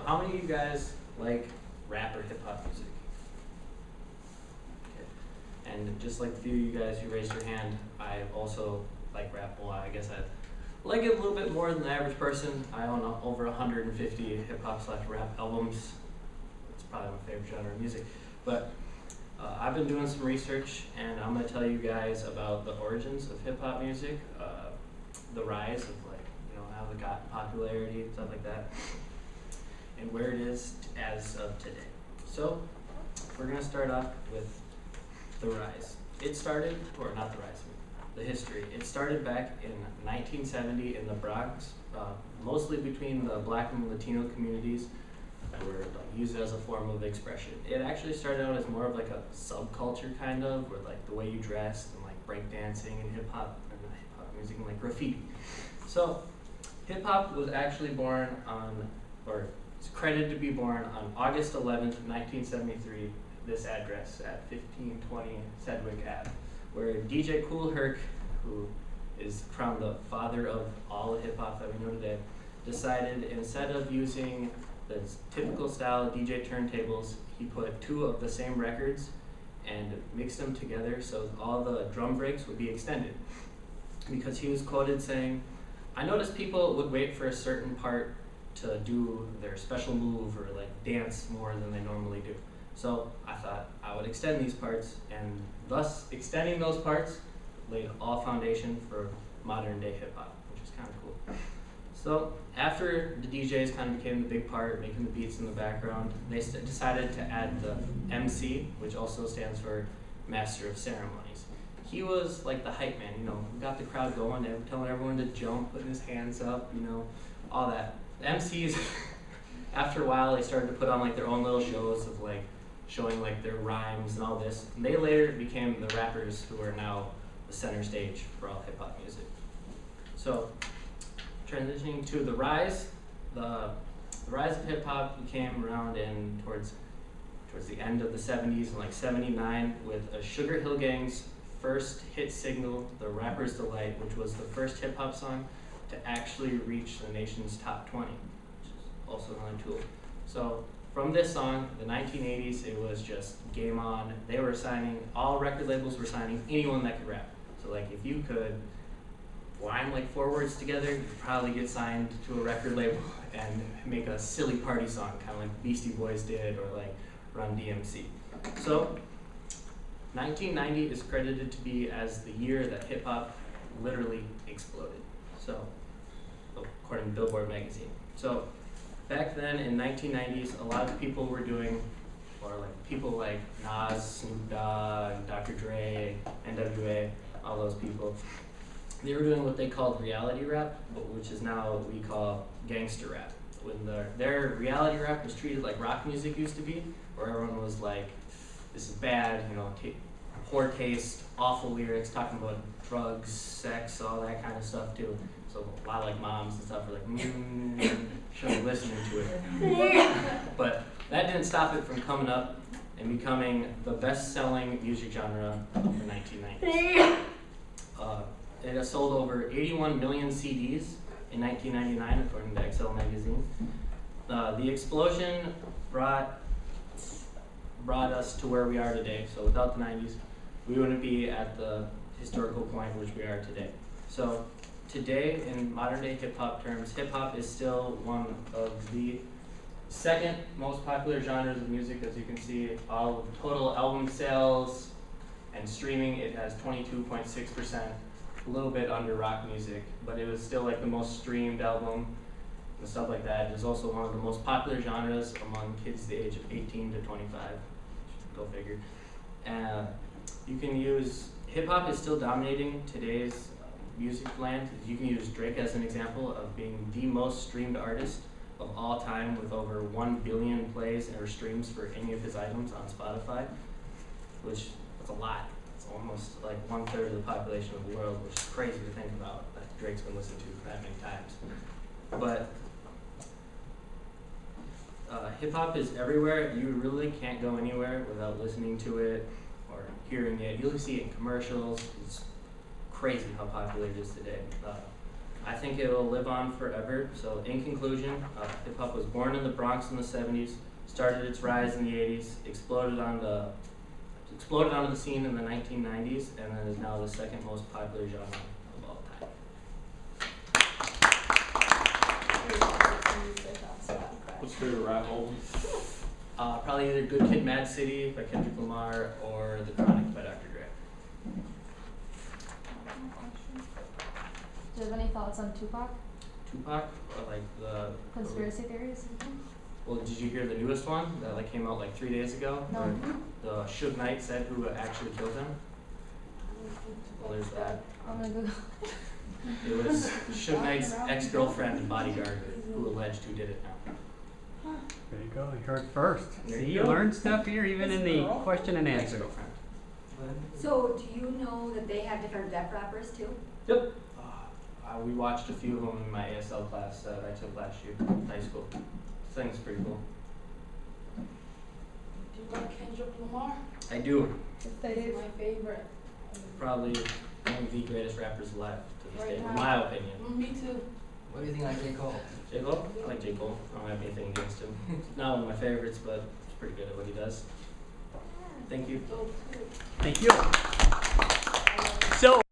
how many of you guys like rap or hip hop music? Okay. And just like a few of you guys who raised your hand, I also like rap a lot. I guess I like it a little bit more than the average person. I own over 150 hip hop / rap albums. It's probably my favorite genre of music. But I've been doing some research, and I'm going to tell you guys about the origins of hip hop music, the rise of how it got popularity, stuff like that, and where it is as of today. So we're going to start off with the rise. It started, or not the rise, the history. It started back in 1970 in the Bronx, mostly between the Black and Latino communities, that were used as a form of expression. It actually started out as more of like a subculture kind of, where like the way you dressed and like breakdancing and hip hop music and like graffiti. So hip hop was actually born on, or it's credited to be born on August 11th, 1973, this address at 1520 Sedgwick Ave, where DJ Kool Herc, who is crowned the father of all the hip hop that we know today, decided instead of using the typical style DJ turntables, he put two of the same records and mixed them together so all the drum breaks would be extended. Because he was quoted saying, "I noticed people would wait for a certain part to do their special move or like dance more than they normally do. So I thought I would extend these parts, and thus extending those parts laid all foundation for modern day hip hop," which is kind of cool. So after the DJs kind of became the big part, making the beats in the background, they decided to add the MC, which also stands for Master of Ceremonies. He was like the hype man, got the crowd going, telling everyone to jump, putting his hands up, all that. The MCs, after a while, they started to put on like their own little shows of like showing like their rhymes and all this. And they later became the rappers who are now the center stage for all hip hop music. So transitioning to the rise, the rise of hip hop came around in towards the end of the 70s, and like 79, with a Sugar Hill Gang's first hit single, The Rapper's Delight, which was the first hip hop song to actually reach the nation's top 20, which is also another tool. So from this song, the 1980s, it was just game on. They were signing, all record labels were signing anyone that could rap. So like if you could line like 4 words together, you'd probably get signed to a record label and make a silly party song, kind of like Beastie Boys did, or like Run DMC. So 1990 is credited to be as the year that hip hop literally exploded. So, according to Billboard magazine. So, back then in 1990s, a lot of people were doing, or like people like Nas, Snoop Dogg, Dr. Dre, NWA, all those people. They were doing what they called reality rap, which is now what we call gangster rap. When their reality rap was treated like rock music used to be, where everyone was like, this is bad, poor taste, awful lyrics, talking about drugs, sex, all that kind of stuff too. So a lot of like moms and stuff were like, shouldn't be listening to it. But that didn't stop it from coming up and becoming the best-selling music genre of the 1990s. It has sold over 81 million CDs in 1999, according to XL magazine. The explosion brought us to where we are today. So without the 90s, we wouldn't be at the historical point which we are today. So today, in modern day hip hop terms, hip hop is still one of the second most popular genres of music. As you can see, all of total album sales and streaming, it has 22.6%, a little bit under rock music, but it was still like the most streamed album and stuff like that. It is also one of the most popular genres among kids the age of 18 to 25. Go figure. You can use, hip hop is still dominating today's music land. You can use Drake as an example of being the most streamed artist of all time, with over 1 billion plays or streams for any of his items on Spotify, which is a lot. It's almost like 1/3 of the population of the world, which is crazy to think about, that Drake's been listened to that many times. But hip hop is everywhere. You really can't go anywhere without listening to it or hearing it. You'll see it in commercials. It's crazy how popular it is today. I think it will live on forever. So in conclusion, hip hop was born in the Bronx in the 70s, started its rise in the 80s, exploded onto the scene in the 1990s, and then is now the second most popular genre of all time. What's your favorite rap album? Probably either Good Kid, Mad City by Kendrick Lamar or The Chronic by Dr. Dre. Do you have any thoughts on Tupac? Tupac, or like the Conspiracy theories? Well, did you hear the newest one that like came out like 3 days ago? No. Where the Suge Knight said who actually killed him. Well, there's that. I'm gonna Google. It was Suge Knight's ex-girlfriend and bodyguard who alleged who did it now. There you go, you heard it first. There See, you you go. learned stuff here, even in the question and answer. Ex-girlfriend. So, do you know that they have different deaf rappers too? Yep. We watched a few of them in my ASL class that I took last year, high school. This thing's pretty cool. Do you like Kendrick Lamar? I do. He's my favorite. Probably one of the greatest rappers alive to this Right day, now. in my opinion. Me too. What do you think I J. Cole? J. Cole? I like J. Cole. I don't have anything against him. Not one of my favorites, but he's pretty good at what he does. Thank you. Dope too. Thank you. So.